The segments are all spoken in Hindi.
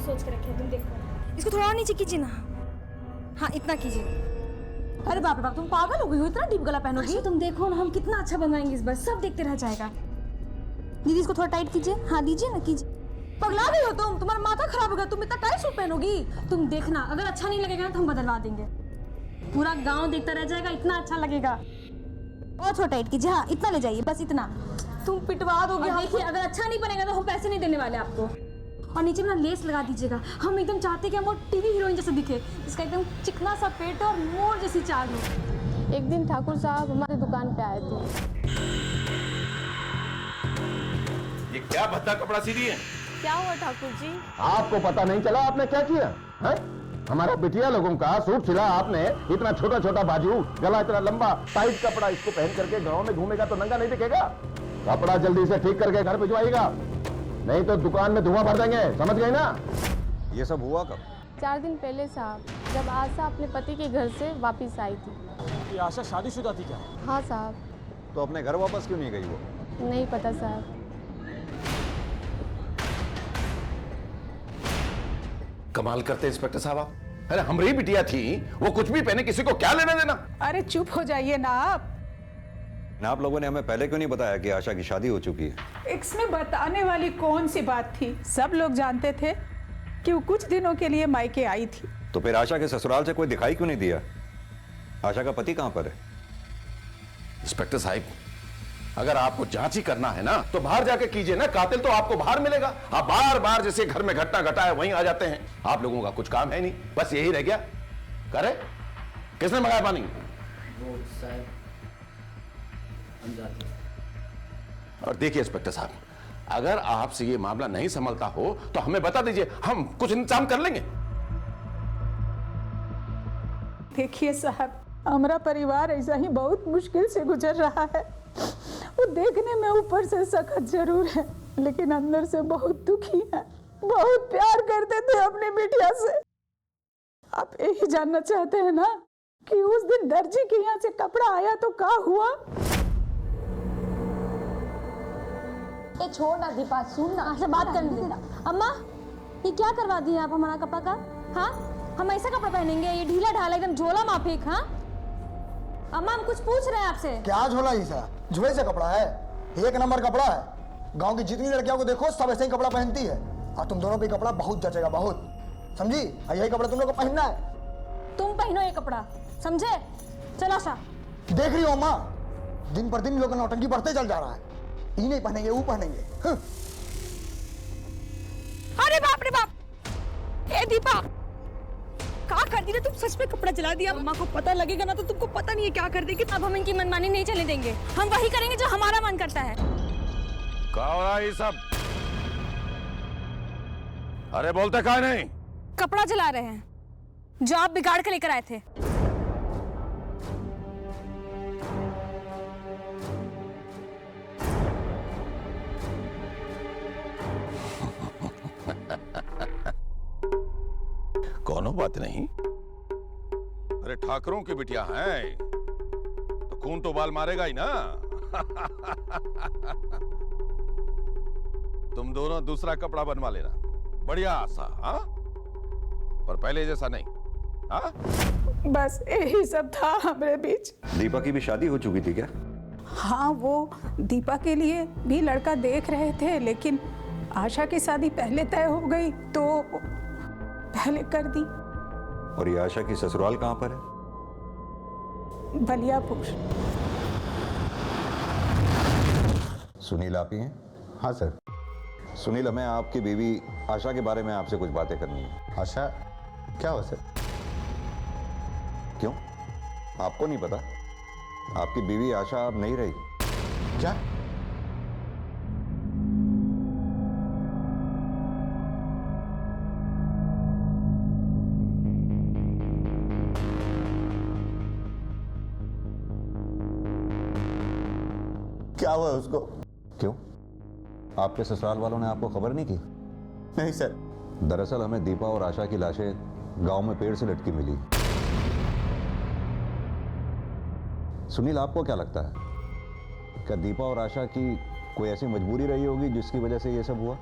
सोच के रखे हैं तुम, देखो। इसको थोड़ा और नीचे कीजिए ना। हाँ, इतना कीजिए। अरे बाप रे बाप, तुम पागल हो गई हो? इतना डीप गला पहनोगी? अच्छा तुम देखो ना, हम कितना अच्छा बनवाएंगे इस बार, सब देखते रह जाएगा। दीदी इसको थोड़ा टाइट कीजिए। हाँ दीजिए ना, कीजिए। पगला गई हो तुम? तुम्हारा माथा खराब हो गया, तुम इतना टाइट सूट पहनोगी? तुम देखना, अगर अच्छा नहीं लगेगा ना तो हम बदलवा देंगे। पूरा गांव देखता रह जाएगा, इतना अच्छा लगेगा। और थोड़ा टाइट कीजिए। हाँ, इतना ले जाइए, बस इतना। तुम पिटवा दोगे। देखिए, अगर अच्छा नहीं बनेगा तो हम पैसे नहीं देने वाले आपको। और नीचे में ना लेस लगा दीजिएगा। हम एकदम चाहते हैं कि हम वो टीवी हीरोइन जैसे दिखे, इसका एकदम चिकना सा पेट और मोर जैसी चाल हो। एक दिन ठाकुर साहब हमारी दुकान पे आए थे। ये क्या भद्दा कपड़ा सी रही है? क्या हुआ ठाकुर जी? आपको पता नहीं चला आपने क्या किया है? हमारा बिटिया लोगों का सूट सिला आपने, इतना छोटा छोटा बाजू, गला इतना लंबा, टाइट कपड़ा। इसको पहन करके गांव में घूमेगा तो नंगा नहीं दिखेगा। कपड़ा जल्दी से ठीक करके घर भिजवाइएगा, नहीं तो दुकान में धुआं भर देंगे, समझ गई ना? ये सब हुआ कब? 4 दिन पहले साहब, जब आशा अपने पति के घर से वापस आई थी। ये आशा शादीशुदा थी क्या? हाँ साहब। तो अपने घर वापस क्यों नहीं गई वो? नहीं पता साहब। कमाल करते इंस्पेक्टर साहब आप। अरे हमारी बिटिया थी, वो कुछ भी पहने, किसी को क्या लेना देना? अरे चुप हो जाइए ना आप लोगों ने हमें पहले क्यों नहीं बताया कि आशा की शादी हो चुकी है? इसमें बताने वाली कौन सी बात थी? सब लोग जानते थे कि वो कुछ दिनों के लिए मायके आई थी। तो फिर आशा के ससुराल से कोई दिखाई क्यों नहीं दिया? आशा का पति कहां पर है? इंस्पेक्टर साहब, अगर आपको जांच ही करना है ना तो बाहर जाके कीजिए ना, कातिल तो आपको बाहर मिलेगा। आप बार बार जैसे घर में घटना घटा है वहीं आ जाते हैं। आप लोगों का कुछ काम है नहीं, बस यही रह गया। करे किसने मंगाया पानी? वो साहब हम जाते हैं। और देखिए इंस्पेक्टर साहब, अगर आपसे ये मामला नहीं संभलता हो तो हमें बता दीजिए, हम कुछ इंतजाम कर लेंगे। देखिए साहब, हमारा परिवार ऐसा ही बहुत मुश्किल से गुजर रहा है। वो देखने में ऊपर से सख्त जरूर है, लेकिन अंदर से बहुत दुखी है। बहुत प्यार करते थे अपनी बिटिया से। आप यही जानना चाहते हैं ना कि उस दिन दर्जी के यहाँ से कपड़ा आया तो क्या हुआ? ए छोड़ ना दीपा, सुन ना, अच्छा बात करने देना। अम्मा, ये क्या करवा दिए आप हमारा कपड़ा का? हाँ, हम ऐसा कपड़ा पहनेंगे? ये ढीला ढाला एकदम झोला माफिक। हाँ अम्मा, हम कुछ पूछ रहे हैं आपसे। क्या झोला? ऐसा झोले से कपड़ा है? एक नंबर कपड़ा है। गांव की जितनी लड़कियों को देखो सब ऐसे ही कपड़ा पहनती है, और तुम दोनों पे कपड़ा बहुत जचेगा, बहुत। समझी? यही कपड़ा तुम लोग को पहनना है। तुम पहनो ये कपड़ा, समझे? चलो आशा। देख रही हो अम्मा, दिन पर दिन लोग नौटंकी बढ़ते चल जा रहा है। ये नहीं पहनेंगे, वो पहनेंगे। अरे बाप रे बाप, ए दीपा, क्या कर दी? तुम सच में कपड़ा जला दिया। अम्मा को पता लगेगा ना तो तुमको पता नहीं है क्या कर देगी। अब हम इनकी मनमानी नहीं चलने देंगे, हम वही करेंगे जो हमारा मन करता है। क्या हो रहा है ये सब? अरे बोलते क्या नहीं? कपड़ा जला रहे हैं जो आप बिगाड़ के लेकर आए थे। कोनो बात नहीं। अरे ठाकरों की बिटिया हैं तो खून तो बाल मारेगा ही ना। तुम दोनों दूसरा कपड़ा बनवा लेना, बढ़िया आशा। हाँ, पर पहले जैसा नहीं। हाँ, बस यही सब था हमारे बीच। दीपा की भी शादी हो चुकी थी क्या? हाँ, वो दीपा के लिए भी लड़का देख रहे थे, लेकिन आशा की शादी पहले तय हो गई तो पहले कर दी। और ये आशा की ससुराल कहां पर है? बलियापुर। सुनील आप ही हैं? हाँ सर। सुनील, हमें आपकी बीवी आशा के बारे में आपसे कुछ बातें करनी है। आशा क्या हुआ सर? क्यों, आपको नहीं पता? आपकी बीवी आशा अब नहीं रही। क्या? क्या हुआ उसको? क्यों, आपके ससुराल वालों ने आपको खबर नहीं की? नहीं सर। दरअसल हमें दीपा और आशा की लाशें गांव में पेड़ से लटकी मिली। सुनील, आपको क्या लगता है, क्या दीपा और आशा की कोई ऐसी मजबूरी रही होगी जिसकी वजह से ये सब हुआ?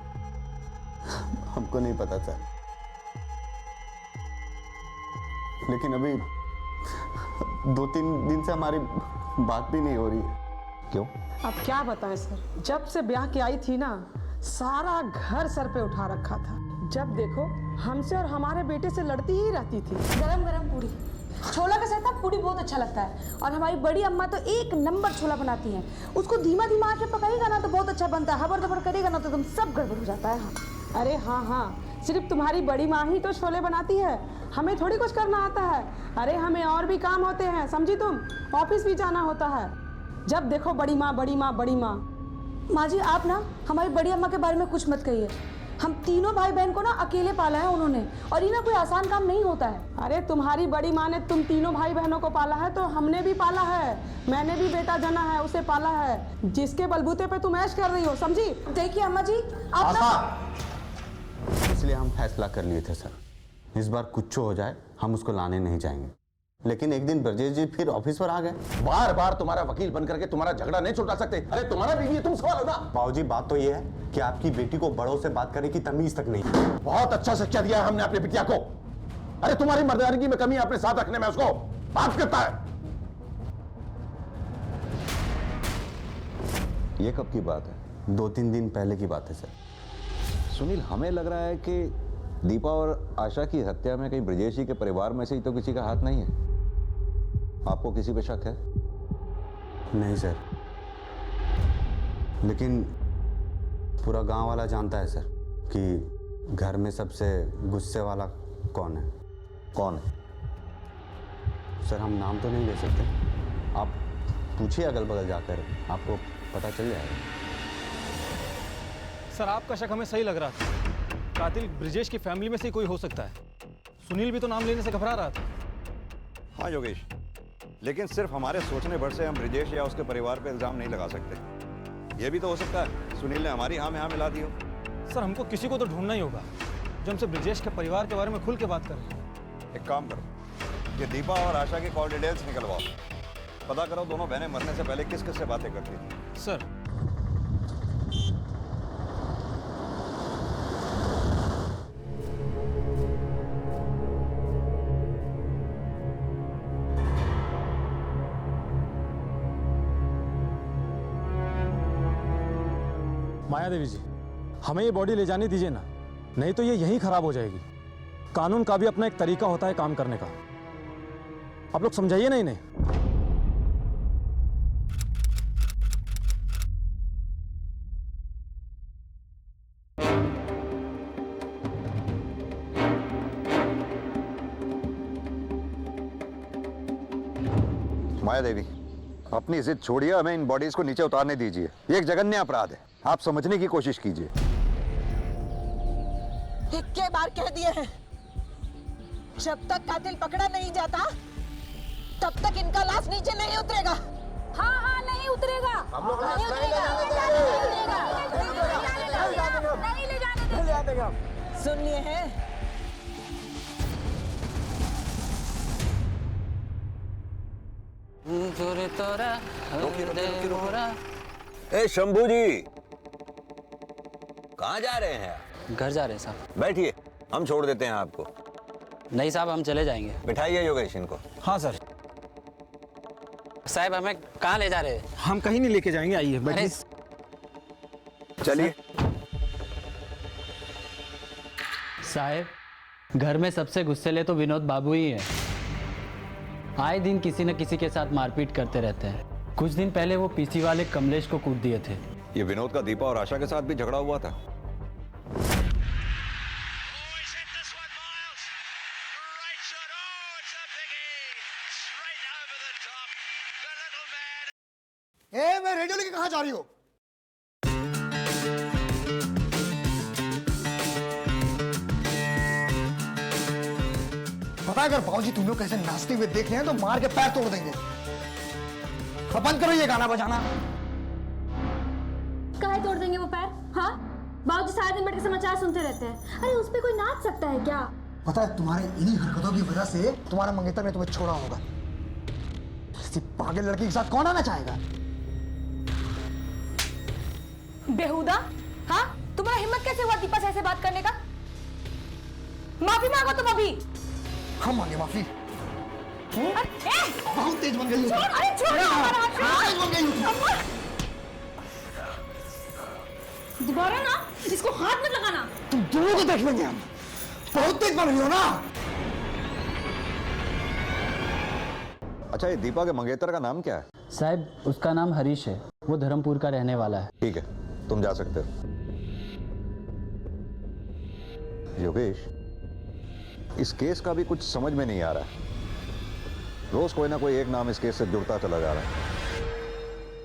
हमको नहीं पता सर। लेकिन अभी 2-3 दिन से हमारी बात भी नहीं हो रही है। क्यों? अब क्या बताएं सर, जब से ब्याह के आई थी ना, सारा घर सर पे उठा रखा था। जब देखो हमसे और हमारे बेटे से लड़ती ही रहती थी। गरम गरम पूरी, छोला के साथ ना पूरी बहुत अच्छा लगता है। और हमारी बड़ी अम्मा तो एक नंबर छोला बनाती हैं। उसको धीमा धीमा आंच पे पकाएगा ना तो बहुत अच्छा बनता है, हबर दबर करेगा ना तो तुम सब गड़बड़ हो जाता है। हाँ। अरे हाँ हाँ, सिर्फ तुम्हारी बड़ी माँ ही तो छोले बनाती है, हमें थोड़ी कुछ करना आता है। अरे हमें और भी काम होते हैं, समझी तुम? ऑफिस भी जाना होता है। जब देखो बड़ी माँ बड़ी माँ बड़ी माँ। माँ जी आप ना हमारी बड़ी अम्मा के बारे में कुछ मत कहिए। हम तीनों भाई बहन को ना अकेले पाला है उन्होंने, और ये ना कोई आसान काम नहीं होता है। अरे तुम्हारी बड़ी माँ ने तुम तीनों भाई बहनों को पाला है तो हमने भी पाला है। मैंने भी बेटा जना है, उसे पाला है, जिसके बलबूते पे तुम ऐश कर रही हो, समझी? देखिए अम्मा जी आप ना, इसलिए हम फैसला कर लिए थे सर, इस बार कुछ हो जाए हम उसको लाने नहीं जाएंगे। लेकिन एक दिन ब्रजेश जी फिर ऑफिस पर आ गए। बार बार तुम्हारा वकील बन करके तुम्हारा झगड़ा नहीं छुटा सकते। अरे तुम्हारा बीवी है, तुम सवाल हो ना। बाबूजी बात तो ये है कि आपकी बेटी को बड़ों से बात करने की तमीज तक नहीं। बहुत अच्छा शिक्षा दिया है हमने अपनी बिटिया को। अरे तुम्हारी मर्दानगी में कमी अपने साथ रखने में उसको बात करता है। ये कब की बात है? 2-3 दिन पहले की बात है सर। सुनील, हमें लग रहा है कि दीपा और आशा की हत्या में कहीं ब्रजेश जी के परिवार में से ही तो किसी का हाथ नहीं है। आपको किसी पे शक है? नहीं सर, लेकिन पूरा गांव वाला जानता है सर कि घर में सबसे गुस्से वाला कौन है। कौन है? सर हम नाम तो नहीं ले सकते, आप पूछिए अगल बगल जाकर, आपको पता चल जाएगा। सर आपका शक हमें सही लग रहा था, कातिल ब्रिजेश की फैमिली में से कोई हो सकता है। सुनील भी तो नाम लेने से घबरा रहा था। हाँ योगेश, लेकिन सिर्फ हमारे सोचने भर से हम ब्रिजेश या उसके परिवार पे इल्जाम नहीं लगा सकते। यह भी तो हो सकता है सुनील ने हमारी हाँ में हाँ मिला दी हो। सर हमको किसी को तो ढूंढना ही होगा जो हमसे ब्रिजेश के परिवार के बारे में खुल के बात करे। एक काम करो, ये दीपा और आशा की कॉल डिटेल्स निकलवाओ, पता करो दोनों बहनें मरने से पहले किस किस से बातें करती थी। सर माया देवी जी, हमें ये बॉडी ले जाने दीजिए ना, नहीं तो ये यहीं खराब हो जाएगी। कानून का भी अपना एक तरीका होता है काम करने का, आप लोग समझाइए ना इन्हें। माया देवी, अपनी जिद छोड़िए, हमें इन बॉडीज को नीचे उतारने दीजिए। ये एक जघन्य अपराध है, आप समझने की कोशिश कीजिए। इक्के बार कह दिए हैं, जब तक कातिल पकड़ा नहीं जाता तब तक इनका लाश नीचे नहीं उतरेगा। हाँ हाँ नहीं उतरेगा, नहीं ले जाने देंगे। सुन लिए हैं? ए शंभू जी, कहाँ जा रहे हैं? घर जा रहे हैं साहब। बैठिए, हम छोड़ देते हैं आपको। नहीं साहब, हम चले जाएंगे। बिठाइए योगेश इनको। हाँ सर। साहब हमें कहाँ ले जा रहे हैं? हम कहीं नहीं लेके जाएंगे, आइए बैठिए। चलिए। साहब घर में सबसे गुस्सेले तो विनोद बाबू ही हैं। आए दिन किसी न किसी के साथ मारपीट करते रहते हैं। कुछ दिन पहले वो पीसी वाले कमलेश को कूट दिए थे। ये विनोद का दीपा और आशा के साथ भी झगड़ा हुआ था। ए, मैं रेडियो लेके कहाँ जा रही हो? पता है अगर बाबूजी तुम लोग कैसे नाचते हुए देख रहे हैं तो मार के पैर तोड़ देंगे। तो बंद करो ये गाना बजाना। काहे तोड़ देंगे वो पैर? हाँ, बाबूजी सारा दिन बैठ के समाचार सुनते रहते हैं। अरे उस पे कोई नाच सकता है क्या? पता है तुम्हारे इन्हीं हरकतों की वजह से तुम्हारा मंगेतर ने तुम्हें छोड़ा होगा। किसी पागल लड़की के साथ कौन आना चाहेगा? बेहुदा, हाँ तुम्हारा हिम्मत कैसे हुआ दीपा से ऐसे बात करने का? माफी मांगो तुम अभी। हम मांगे माफी? बहुत तेज बन गई हो। अरे छोड़ हमारा हाथ। बहुत तेज बन गई हो। दोबारा ना इसको हाथ मत लगाना। तुम दोनों को देख लेंगे हम। बहुत तेज बन रही हो ना। अच्छा, ये दीपा के मंगेतर का नाम क्या है? साहब उसका नाम हरीश है, वो धर्मपुर का रहने वाला है। ठीक है, तुम जा सकते हो। योगेश, इस केस का भी कुछ समझ में नहीं आ रहा है। रोज कोई ना कोई एक नाम इस केस से जुड़ता चला जा रहा है।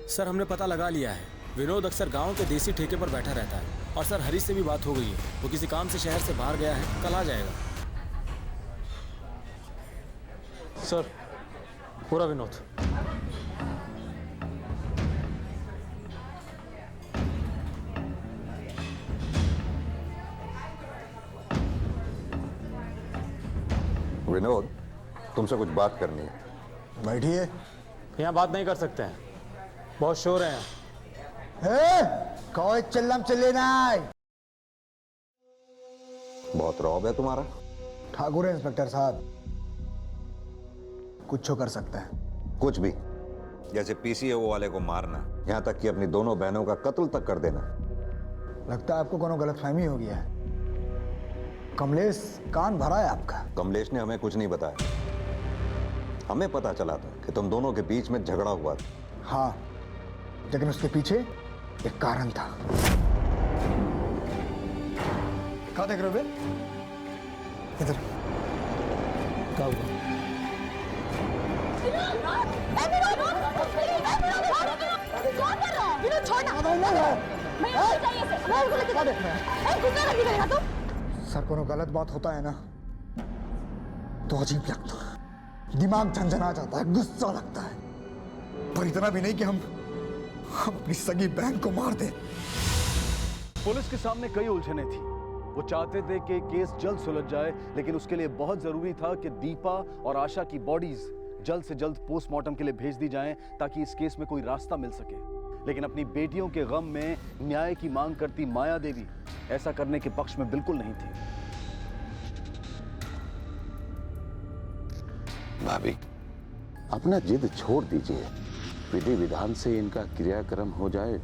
सर हमने पता लगा लिया है, विनोद अक्सर गांव के देसी ठेके पर बैठा रहता है। और सर हरीश से भी बात हो गई है, वो किसी काम से शहर से बाहर गया है, कल आ जाएगा। सर पूरा विनोद। विनोद, तुमसे कुछ बात करनी है। बैठिए। यहाँ बात नहीं कर सकते हैं, बहुत शोर है। कोई चिल्लम चिल्ली नहीं। बहुत रौब है तुम्हारा। ठाकुर है इंस्पेक्टर साहब, कुछ कर सकते हैं। कुछ भी, जैसे पीसीओ वाले को मारना, यहाँ तक कि अपनी दोनों बहनों का कत्ल तक कर देना। लगता है आपको कोनो गलतफहमी हो गया है। कमलेश कान भरा है आपका। कमलेश ने हमें कुछ नहीं बताया। हमें पता चला था कि तुम दोनों के बीच में झगड़ा हुआ था। हाँ, लेकिन उसके पीछे एक कारण था। क्या देख रहे हो बे? इधर क्या हुआ? सर, कोनो गलत बात होता है ना तो अजीब लगता है, दिमाग झंझना जाता है, गुस्सा लगता है। पर इतना भी नहीं कि हम अपनी सगी बहन को मार दें। पुलिस के सामने कई उलझने थी। वो चाहते थे कि केस जल्द सुलझ जाए, लेकिन उसके लिए बहुत जरूरी था कि दीपा और आशा की बॉडीज जल्द से जल्द पोस्टमार्टम के लिए भेज दी जाएं, ताकि इस केस में कोई रास्ता मिल सके। लेकिन अपनी बेटियों के गम में न्याय की मांग करती माया देवी ऐसा करने के पक्ष में बिल्कुल नहीं थी। भाभी, अपना जिद छोड़ दीजिए। विधि विधान से इनका क्रियाक्रम हो जाए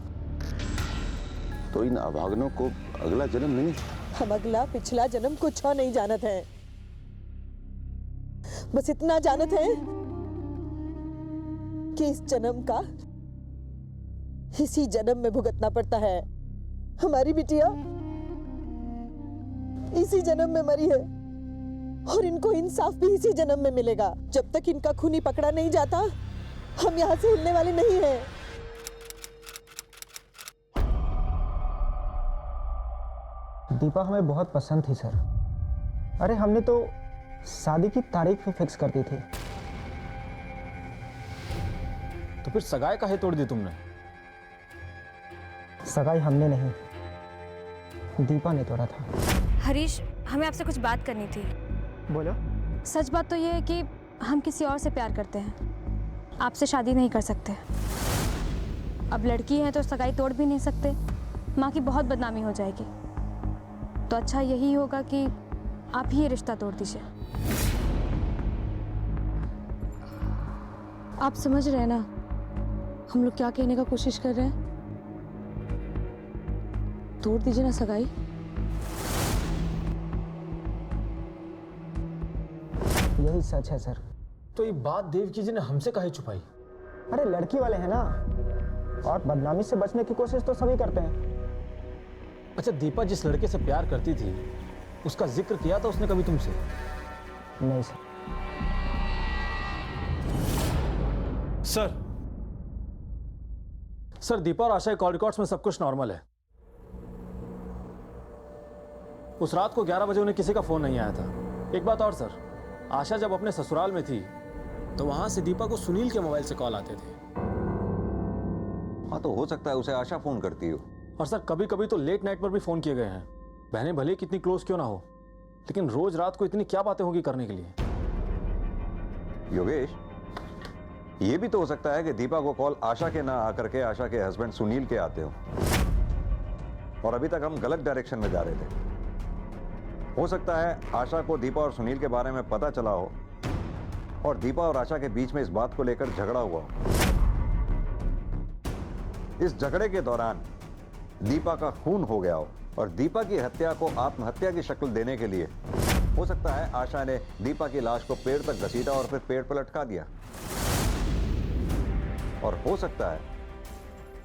तो इन अभागनों को अगला जन्म नहीं। हम अगला पिछला जन्म कुछ और नहीं जानत है। बस इतना जानत है कि इस जन्म का इसी जन्म में भुगतना पड़ता है। हमारी बिटिया इसी जन्म में मरी है और इनको इंसाफ भी इसी जन्म में मिलेगा। जब तक इनका खूनी पकड़ा नहीं जाता, हम यहाँ से हिलने वाले नहीं हैं। दीपा हमें बहुत पसंद थी सर। अरे हमने तो शादी की तारीख भी फिक्स कर दी थी। तो फिर सगाई काहे तोड़ दी तुमने? सगाई हमने नहीं, दीपा ने तोड़ा था। हरीश, हमें आपसे कुछ बात करनी थी। बोलो। सच बात तो ये है कि हम किसी और से प्यार करते हैं, आपसे शादी नहीं कर सकते। अब लड़की है तो सगाई तोड़ भी नहीं सकते, माँ की बहुत बदनामी हो जाएगी। तो अच्छा यही होगा कि आप ही ये रिश्ता तोड़ दीजिए। आप समझ रहे हैं ना हम लोग क्या कहने का कोशिश कर रहे हैं? तोड़ दीजिए ना सगाई। यही सच है सर। तो ये बात देवकी जी ने हमसे काहे छुपाई? अरे लड़की वाले हैं ना, और बदनामी से बचने की कोशिश तो सभी करते हैं। अच्छा, दीपा जिस लड़के से प्यार करती थी उसका जिक्र किया था उसने कभी तुमसे? नहीं सर। सर दीपा और आशा के कॉल रिकॉर्ड्स में सब कुछ नॉर्मल है। उस रात को 11 बजे उन्हें किसी का फोन नहीं आया था। एक बात और सर, आशा जब अपने ससुराल में थी तो वहां से दीपा को सुनील के मोबाइल से कॉल आते थे। हाँ, तो हो सकता है उसे आशा फोन करती हो। और सर कभी कभी तो लेट नाइट पर भी फोन किए गए हैं। बहनें भले कितनी क्लोज क्यों ना हो, लेकिन रोज रात को इतनी क्या बातें होगी करने के लिए? योगेश, ये भी तो हो सकता है कि दीपा को कॉल आशा के ना आकर के आशा के हस्बैंड सुनील के आते हो, और अभी तक हम गलत डायरेक्शन में जा रहे थे। हो सकता है आशा को दीपा और सुनील के बारे में पता चला हो और दीपा और आशा के बीच में इस बात को लेकर झगड़ा हुआ हो। इस झगड़े के दौरान दीपा का खून हो गया हो और दीपा की हत्या को आत्महत्या की शक्ल देने के लिए हो सकता है आशा ने दीपा की लाश को पेड़ तक घसीटा और फिर पेड़ पर लटका दिया। और हो सकता है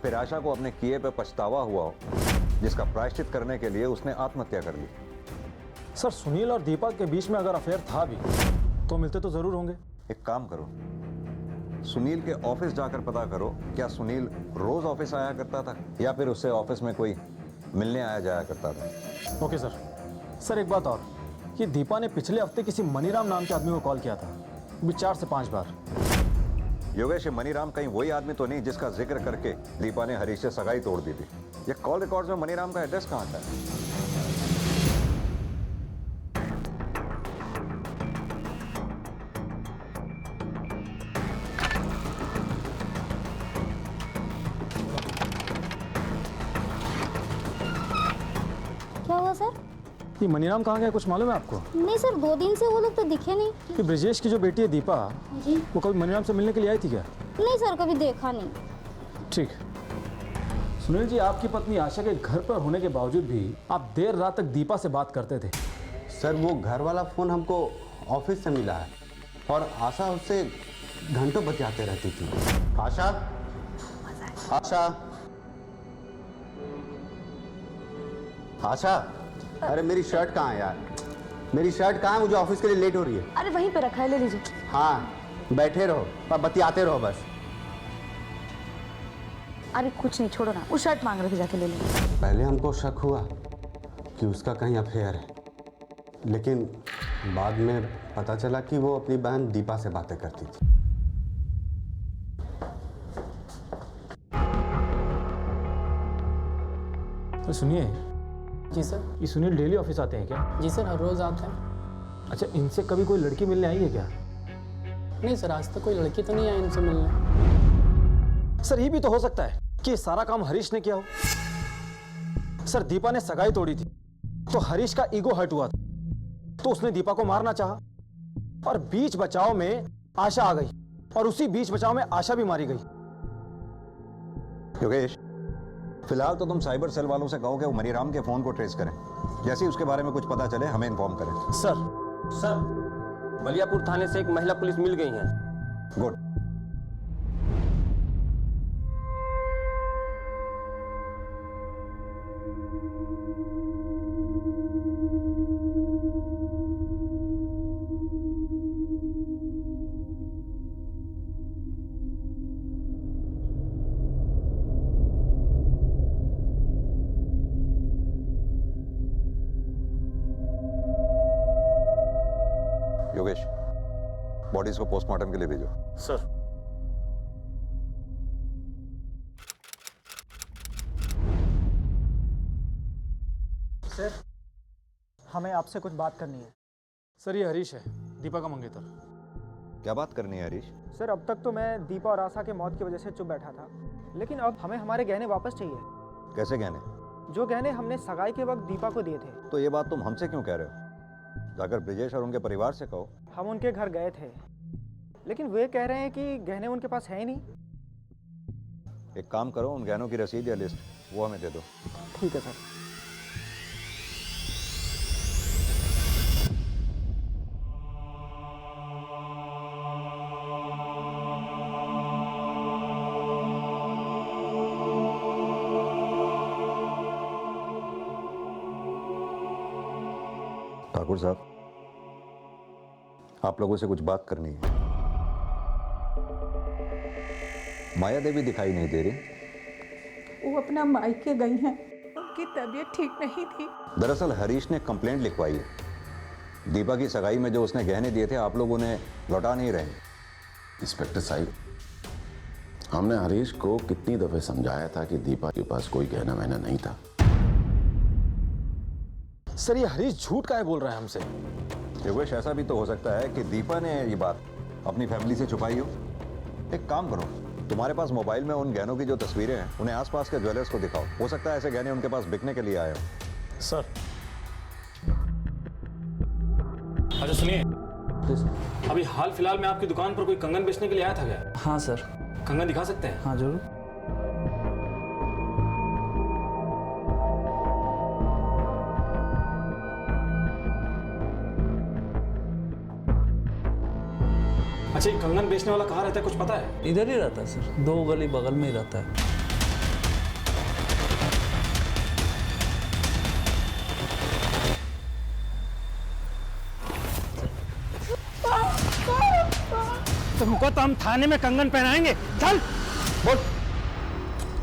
फिर आशा को अपने किए पे पछतावा हुआ हो, जिसका प्रायश्चित करने के लिए उसने आत्महत्या कर ली। सर सुनील और दीपा के बीच में अगर अफेयर था भी तो मिलते तो जरूर होंगे। एक काम करो, सुनील के ऑफिस जाकर पता करो, क्या सुनील रोज ऑफिस आया करता था या फिर उससे ऑफिस में कोई मिलने आया जाया करता था। Okay sir. सर एक बात और, कि दीपा ने पिछले हफ्ते किसी मनीराम नाम के आदमी को कॉल किया था, भी 4 से 5 बार। योगेश, मनीराम कहीं वही आदमी तो नहीं जिसका जिक्र करके दीपा ने हरीश से सगाई तोड़ दी थी? ये कॉल रिकॉर्ड्स में मनीराम का एड्रेस कहाँ था? क्या हुआ सर? ये मनीराम कहाँ गया, कुछ मालूम है आपको? नहीं सर, 2 दिन से वो लोग तो दिखे नहीं। कि ब्रजेश की जो बेटी है दीपा, जी। वो कभी मनीराम से मिलने के लिए आई थी क्या? नहीं सर, कभी देखा नहीं। ठीक। सुनील जी, आपकी पत्नी आशा के घर पर होने के बावजूद भी आप देर रात तक दीपा से बात करते थे। सर वो घर वाला फ़ोन हमको ऑफिस से मिला है और आशा उससे घंटों बतियाते रहती थी। आशा, आशा, आशा, अरे मेरी शर्ट कहाँ है यार? मेरी शर्ट कहाँ है? मुझे ऑफिस के लिए लेट हो रही है। अरे वहीं पे रखा है, ले लीजिए। हाँ, बैठे रहो और बतियाते रहो बस। अरे कुछ नहीं, छोड़ो ना, वो शर्ट मांग रहे थे, जाके ले लो। पहले हमको शक हुआ कि उसका कहीं अफेयर है, लेकिन बाद में पता चला कि वो अपनी बहन दीपा से बातें करती थी। तो सुनिए। जी सर। ये सुनील डेली ऑफिस आते हैं क्या? जी सर, हर रोज़ आते हैं। अच्छा, इनसे कभी कोई लड़की मिलने आई है क्या? नहीं सर, आज तक कोई लड़की तो नहीं आई इनसे मिलने। सर ये भी तो हो सकता है कि ये सारा काम हरीश ने किया हो। सर दीपा ने सगाई तोड़ी थी तो हरीश का ईगो हर्ट हुआ था, तो उसने दीपा को मारना चाहा और बीच बचाव में आशा आ गई और उसी बीच बचाव में आशा भी मारी गई। योगेश, फिलहाल तो तुम साइबर सेल वालों से कहो कि वो मनीराम के फोन को ट्रेस करें। जैसे ही उसके बारे में कुछ पता चले हमें इन्फॉर्म करें। सर बलियापुर थाने से एक महिला पुलिस मिल गई है। गुड। योगेश, बॉडीज को पोस्टमार्टम के लिए भेजो। सर। सर, हमें आपसे कुछ बात करनी है। सर ये हरीश है, दीपा का मंगेतर। क्या बात करनी है हरीश? सर अब तक तो मैं दीपा और आशा के मौत की वजह से चुप बैठा था, लेकिन अब हमें हमारे गहने वापस चाहिए। कैसे गहने? जो गहने हमने सगाई के वक्त दीपा को दिए थे। तो ये बात तुम हमसे क्यों कह रहे हो? जाकर ब्रिजेश और उनके परिवार से कहो। हम उनके घर गए थे, लेकिन वे कह रहे हैं कि गहने उनके पास है ही नहीं। एक काम करो, उन गहनों की रसीद या लिस्ट वो हमें दे दो। ठीक है सर। ठाकुर साहब, आप लोगों से कुछ बात करनी है। माया देवी दिखाई नहीं दे रही। वो अपना मायके गई हैं, उनकी तबीयत ठीक नहीं थी। दरअसल हरीश ने कंप्लेंट लिखवाई है। दीपा की सगाई में जो उसने गहने दिए थे आप लोग उन्हें लौटा नहीं रहे। इंस्पेक्टर साहब, हमने हरीश को कितनी दफे समझाया था कि दीपा के पास कोई गहना वहना नहीं था। सर ये हरीश झूठ काहे बोल रहा है हमसे? योगेश, ऐसा भी तो हो सकता है कि दीपा ने ये बात अपनी फैमिली से छुपाई हो। एक काम करो, तुम्हारे पास मोबाइल में उन गहनों की जो तस्वीरें हैं उन्हें आसपास के ज्वेलर्स को दिखाओ। हो सकता है ऐसे गहने उनके पास बिकने के लिए आए हो। सर। अच्छा सुनिए, अभी हाल फिलहाल में आपकी दुकान पर कोई कंगन बेचने के लिए आया था क्या? हाँ सर। कंगन दिखा सकते हैं? हाँ जरूर। अच्छा, ये कंगन बेचने वाला कहाँ रहता है, कुछ पता है? इधर ही रहता है सर, 2 गली बगल में ही रहता है। तुमको तो हम थाने में कंगन पहनाएंगे। चल बोल।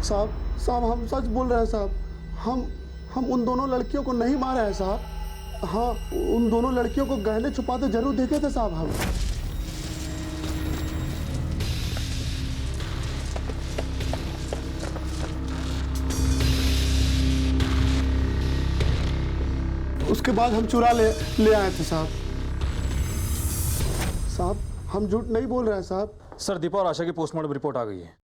साहब हम सच बोल रहे हैं साहब। हम उन दोनों लड़कियों को नहीं मारे हैं साहब। हाँ, उन दोनों लड़कियों को गहने छुपाते जरूर देखे थे साहब हम। उसके बाद हम चुरा ले आए थे साहब। साहब हम झूठ नहीं बोल रहे हैं साहब। सर, दीपा और आशा की पोस्टमार्टम रिपोर्ट आ गई है।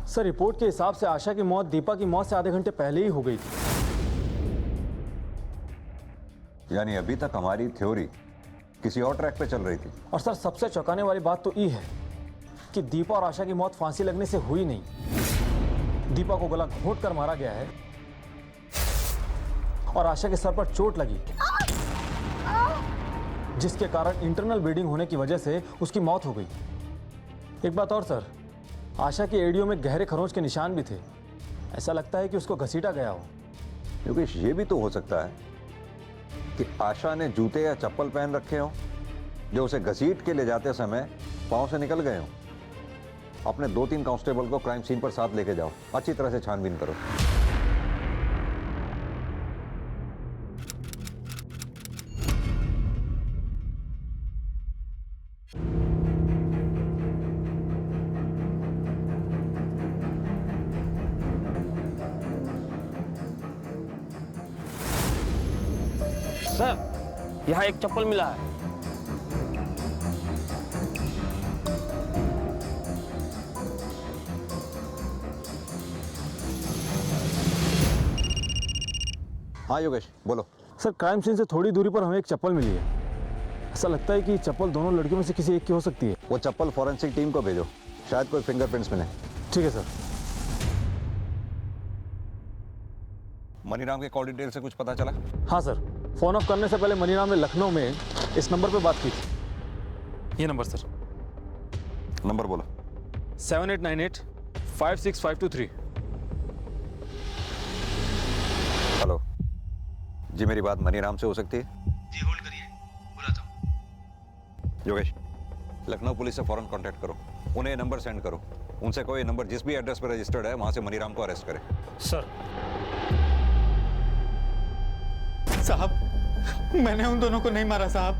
सर, रिपोर्ट के हिसाब से आशा की मौत दीपा की मौत से आधे घंटे पहले ही हो गई थी। यानी अभी तक हमारी थ्योरी किसी और ट्रैक पे चल रही थी। और सर, सबसे चौंकाने वाली बात तो ये है कि दीपा और आशा की मौत फांसी लगने से हुई नहीं। दीपा को गला घोंट कर मारा गया है और आशा के सर पर चोट लगी, जिसके कारण इंटरनल ब्लीडिंग होने की वजह से उसकी मौत हो गई। एक बात और सर, आशा के एड़ियों में गहरे खरोंच के निशान भी थे। ऐसा लगता है कि उसको घसीटा गया हो। योगेश, ये भी तो हो सकता है कि आशा ने जूते या चप्पल पहन रखे हो जो उसे घसीट के ले जाते समय पांव से निकल गए हो। अपने 2-3 कांस्टेबल को क्राइम सीन पर साथ लेके जाओ, अच्छी तरह से छानबीन करो। सर, यहाँ एक चप्पल मिला है। हाँ योगेश, बोलो। सर, क्राइम सीन से थोड़ी दूरी पर हमें एक चप्पल मिली है। ऐसा लगता है कि चप्पल दोनों लड़कियों में से किसी एक की हो सकती है। वो चप्पल फॉरेंसिक टीम को भेजो, शायद कोई फिंगरप्रिंट्स मिले। ठीक है सर। मनीराम के कॉल डिटेल से कुछ पता चला? हाँ सर, फोन ऑफ करने से पहले मनीराम ने लखनऊ में इस नंबर पे बात की थी। ये नंबर सर। नंबर बोलो। 7898 56523। हेलो जी, मेरी बात मनीराम से हो सकती है? जी होल्ड करिए, बुलाता हूँ। योगेश, लखनऊ पुलिस से फौरन कांटेक्ट करो, उन्हें नंबर सेंड करो। उनसे कोई नंबर जिस भी एड्रेस पर रजिस्टर्ड है वहां से मनीराम को अरेस्ट करें। सर। साहब, मैंने उन दोनों को नहीं मारा साहब।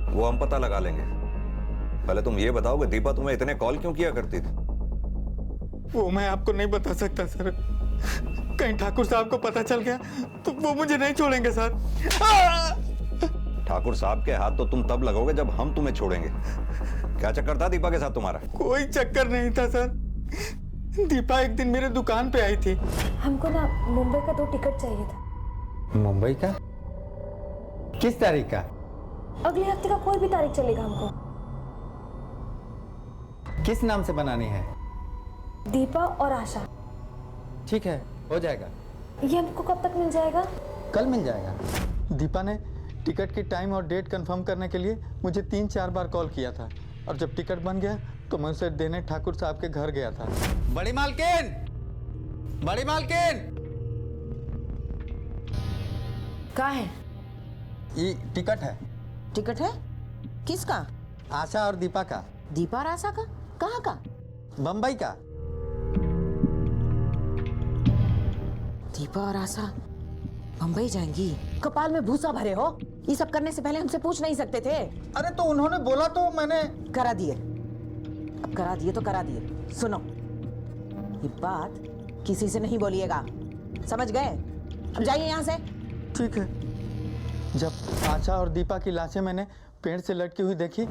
वो हम पता लगा लेंगे। पहले तुम ये बताओ कि दीपा तुम्हें इतने कॉल क्यों किया करती थी? वो मैं आपको नहीं बता सकता सर। कहीं ठाकुर साहब को पता चल गया तो वो मुझे नहीं छोड़ेंगे सर। ठाकुर साहब के हाथ तो तुम तब लगोगे जब हम तुम्हें छोड़ेंगे। क्या चक्कर था दीपा के साथ तुम्हारा? कोई चक्कर नहीं था सर। दीपा एक दिन मेरे दुकान पे आई थी। हमको ना मुंबई का 2 टिकट चाहिए था। मुंबई का? किस तारीख का? अगले हफ्ते का कोई भी तारीख चलेगा हमको। किस नाम से बनानी है? दीपा और आशा। ठीक है, हो जाएगा। ये हमको कब तक मिल जाएगा? कल मिल जाएगा। दीपा ने टिकट की टाइम और डेट कंफर्म करने के लिए मुझे 3-4 बार कॉल किया था और जब टिकट बन गया तो मैं उसे देने ठाकुर साहब के घर गया था। बड़ी मालकिन, बड़ी मालकिन, कहाँ है? ये टिकट है। टिकट है? किसका? आशा और दीपा का। दीपा और आशा का? कहाँ का? बम्बई का। दीपा और आशा बम्बई जाएंगी? कपाल में भूसा भरे हो? ये सब करने से पहले हमसे पूछ नहीं सकते थे? अरे तो उन्होंने बोला तो मैंने करा दिए। अब करा दिए तो करा दिए। सुनो, ये बात किसी से नहीं बोलिएगा, समझ गए? अब जाइए यहाँ से। ठीक है। जब आशा और दीपा की लाशें मैंने पेड़ से लटकी हुई देखी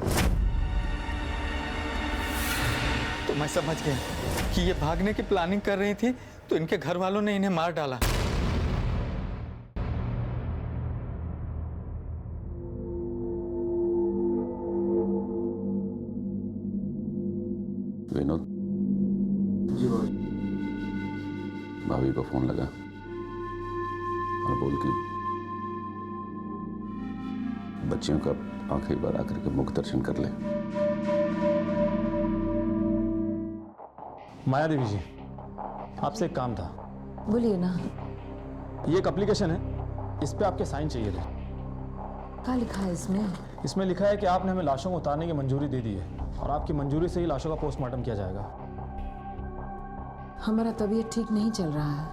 तो मैं समझ गया कि ये भागने की प्लानिंग कर रही थी, तो इनके घर वालों ने इन्हें मार डाला। भाभी को फोन लगा और बोल के बच्चियों का आखिरी बार आकर के मुख दर्शन कर ले। माया देवी जी, आपसे एक काम था। बोलिए ना। ये एक एप्लीकेशन है, इस पे आपके साइन चाहिए थे। क्या लिखा है इसमें? इसमें लिखा है कि आपने हमें लाशों को उतारने की मंजूरी दे दी है और आपकी मंजूरी से ही लाशों का पोस्टमार्टम किया जाएगा। हमारा तबीयत ठीक नहीं चल रहा है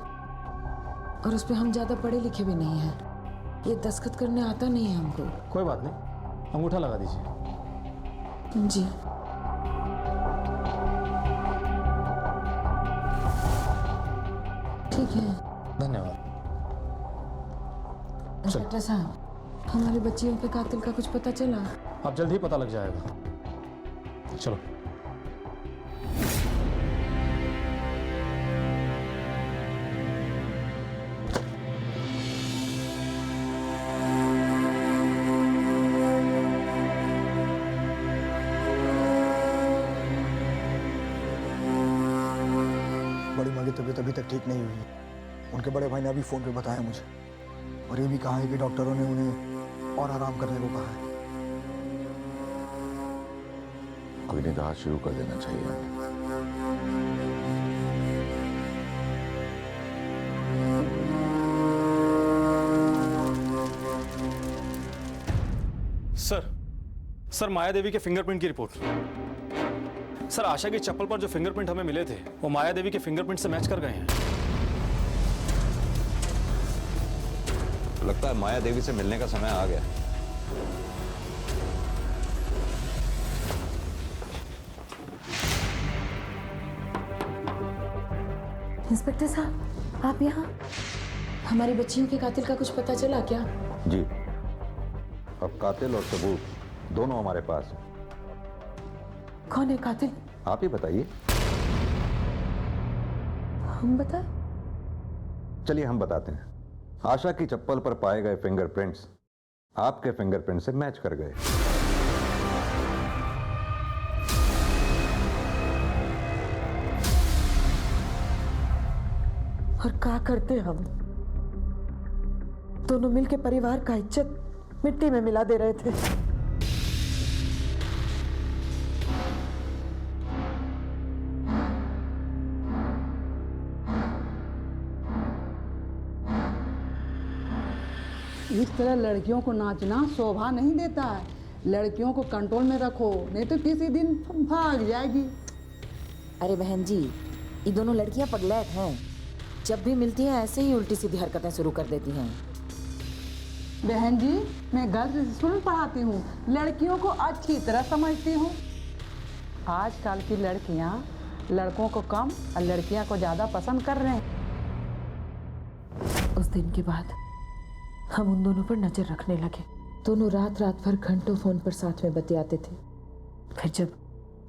और उस पे हम ज्यादा पढ़े लिखे भी नहीं हैं। ये दस्तखत करने आता नहीं है हमको। कोई बात नहीं, अंगूठा लगा दीजिए। जी। ठीक है, धन्यवाद। इंस्पेक्टर साहब, हमारी बच्चियों के कातिल का कुछ पता चला? अब जल्द ही पता लग जाएगा। चलो। बड़ी माँ की तबीयत अभी तक ठीक नहीं हुई है। उनके बड़े भाई ने अभी फोन पे बताया मुझे, और ये भी कहा है कि डॉक्टरों ने उन्हें और आराम करने को कहा है। कोई निदान शुरू कर देना चाहिए। सर माया देवी के फिंगरप्रिंट की रिपोर्ट। सर, आशा की चप्पल पर जो फिंगरप्रिंट हमें मिले थे वो माया देवी के फिंगरप्रिंट से मैच कर गए हैं। लगता है माया देवी से मिलने का समय आ गया। इंस्पेक्टर साहब, आप यहाँ? हमारी बच्चियों के कातिल का कुछ पता चला क्या? जी, अब कातिल और सबूत दोनों हमारे पास हैं। कौन है कातिल? आप ही बताइए। हम बताएं? चलिए हम बताते हैं। आशा की चप्पल पर पाए गए फिंगरप्रिंट्स आपके फिंगरप्रिंट से मैच कर गए। और क्या करते हम? दोनों मिलके परिवार का इज्जत मिट्टी में मिला दे रहे थे। इस तरह लड़कियों को नाचना शोभा नहीं देता है। लड़कियों को कंट्रोल में रखो, नहीं तो किसी दिन भाग जाएगी। अरे बहन जी, ये दोनों लड़कियां पगलैट हैं। जब भी मिलती हैं ऐसे ही उल्टी सीधी हरकतें शुरू कर देती हैं। बहन जी, मैं गर्ल्स स्कूल पढ़ाती हूँ, लड़कियों को अच्छी तरह समझती हूँ। आजकल की लड़कियाँ लड़कों को कम और लड़कियाँ को ज़्यादा पसंद कर रहे हैं। उस दिन के बाद हम उन दोनों पर नजर रखने लगे। दोनों रात रात भर घंटों फोन पर साथ में बतियाते थे। फिर जब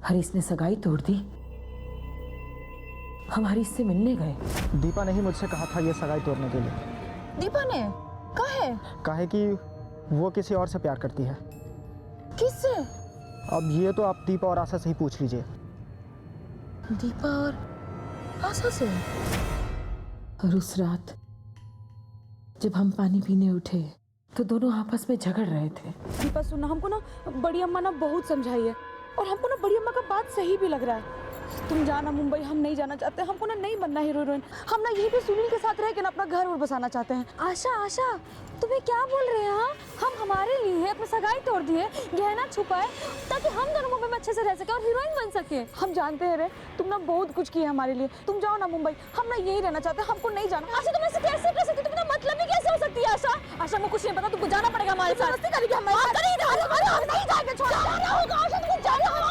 हरीश ने सगाई तोड़ दी, हम हरीश से मिलने गए। दीपा ने ही मुझसे कहा था ये सगाई तोड़ने के लिए। दीपा ने कहा कि वो किसी और से प्यार करती है। किससे? अब ये तो आप दीपा और आशा से ही पूछ लीजिए। दीपा और आशा से? और उस रात जब हम पानी पीने उठे तो दोनों आपस में झगड़ रहे थे। दीपा सुनना, हमको ना बड़ी अम्मा ना बहुत समझाई है और हमको ना बड़ी अम्मा का बात सही भी लग रहा है। तुम जाना मुंबई, हम नहीं जाना चाहते। हमको ना नहीं बनना हीरो हीरोइन। हम ना यही भी सुनील के साथ रह के ना अपना घर और बसाना चाहते हैं। आशा तुम्हें क्या बोल रहे हैं? हम हमारे लिए अपनी सगाई तोड़ दिए, गहना छुपाए ताकि हम दोनों मुंबई में अच्छे से रह सके और हीरोइन बन सके। हम जानते हैं रे, तुम ना बहुत कुछ किया हमारे लिए। तुम जाओ ना मुंबई, हम ना यही रहना चाहते हैं। हमको नहीं जाना। आशा तुम ऐसे कैसे कर सकती? तुम मतलब ही कैसे हो सकती है? आशा मैं कुछ नहीं पता, तुमको जाना पड़ेगा हमारे साथ। मस्ती करेगी हम नहीं जाएंगे। छोड़ जाना होगा आशा, तुमको जाना होगा।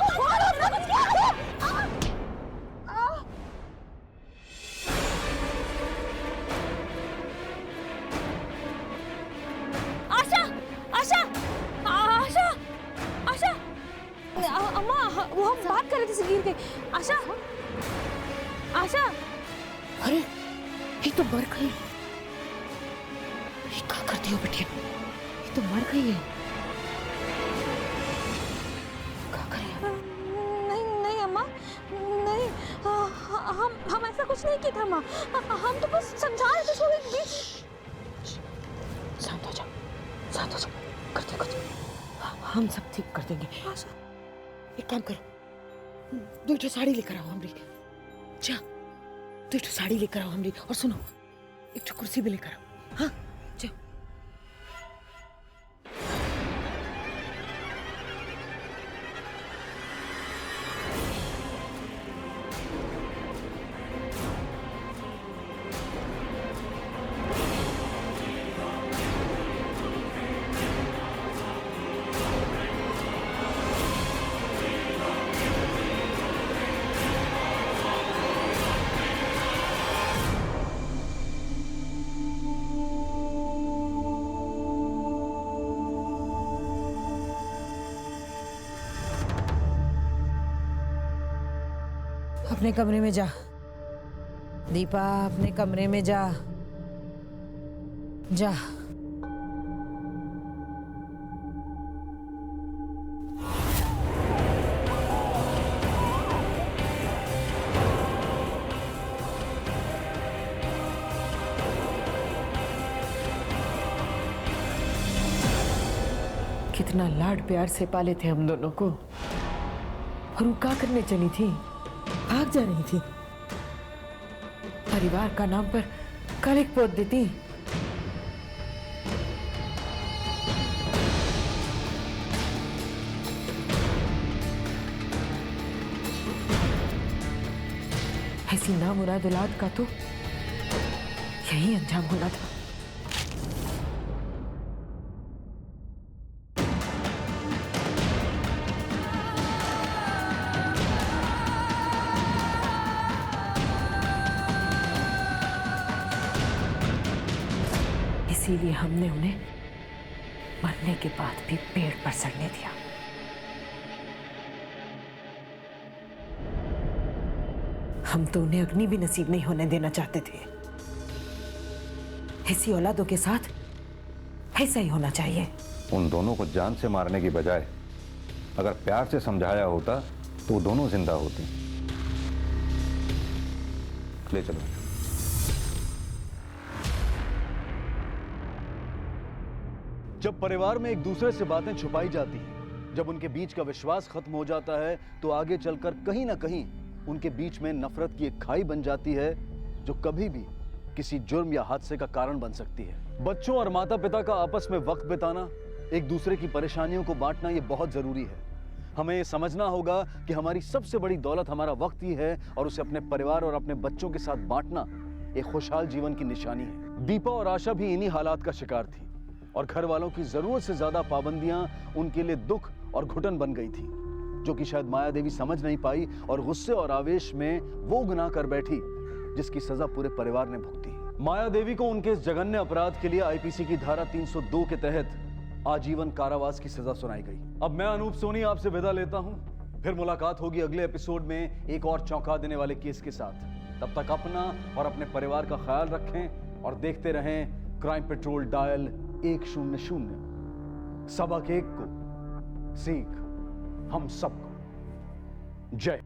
अम्मा, वो हम बात कर रहे थे, गिर गई। आशा अरे ये तो मर गई। ये क्या करती हो बेटिया? ये तो मर गई है। क्या करें? नहीं अम्मा, नहीं। हम ऐसा कुछ नहीं किया था माँ। हम तो हम सब ठीक कर देंगे। एक काम करो, 2 ठो साड़ी लेकर आओ हमरी। जा 2 ठो साड़ी लेकर आओ हमरी, और सुनो 1 ठो कुर्सी भी लेकर आओ। हाँ जाओ। अपने कमरे में जा दीपा, अपने कमरे में जा। जा। कितना लाड प्यार से पाले थे हम दोनों को, और वो क्या करने चली थी? भाग जा रही थी। परिवार का नाम पर कलंक पोत देती। ऐसी नामुराद औलाद का तो यही अंजाम होना था। इसीलिए हमने उन्हें मरने के बाद भी पेड़ पर सड़ने दिया। हम तो उन्हें अग्नि भी नसीब नहीं होने देना चाहते थे। ऐसी औलादों के साथ ऐसा ही होना चाहिए। उन दोनों को जान से मारने की बजाय अगर प्यार से समझाया होता तो वो दोनों जिंदा होते। ले चलो। जब परिवार में एक दूसरे से बातें छुपाई जाती हैं, जब उनके बीच का विश्वास खत्म हो जाता है, तो आगे चलकर कहीं ना कहीं उनके बीच में नफरत की एक खाई बन जाती है, जो कभी भी किसी जुर्म या हादसे का कारण बन सकती है। बच्चों और माता पिता का आपस में वक्त बिताना, एक दूसरे की परेशानियों को बांटना, ये बहुत जरूरी है। हमें ये समझना होगा कि हमारी सबसे बड़ी दौलत हमारा वक्त ही है, और उसे अपने परिवार और अपने बच्चों के साथ बांटना एक खुशहाल जीवन की निशानी है। दीपा और आशा भी इन्हीं हालात का शिकार थी, और घर वालों की जरूरत से ज्यादा पाबंदियां उनके लिए दुख और घुटन बन गई थी, जो कि शायद माया देवी समझ नहीं पाई, और गुस्से और आवेश में वो गुनाह कर बैठी जिसकी सजा पूरे परिवार ने भुगती। माया देवी को उनके इस जघन्य अपराध के लिए आईपीसी की धारा 302 के तहत आजीवन कारावास की सजा सुनाई गई। अब मैं अनूप सोनी आपसे विदा लेता हूं। फिर मुलाकात होगी अगले एपिसोड में एक और चौंका देने वाले केस के साथ। तब तक अपना और अपने परिवार का ख्याल रखें और देखते रहें क्राइम पेट्रोल डायल 100। सबक एक को सीख हम सबको। जय।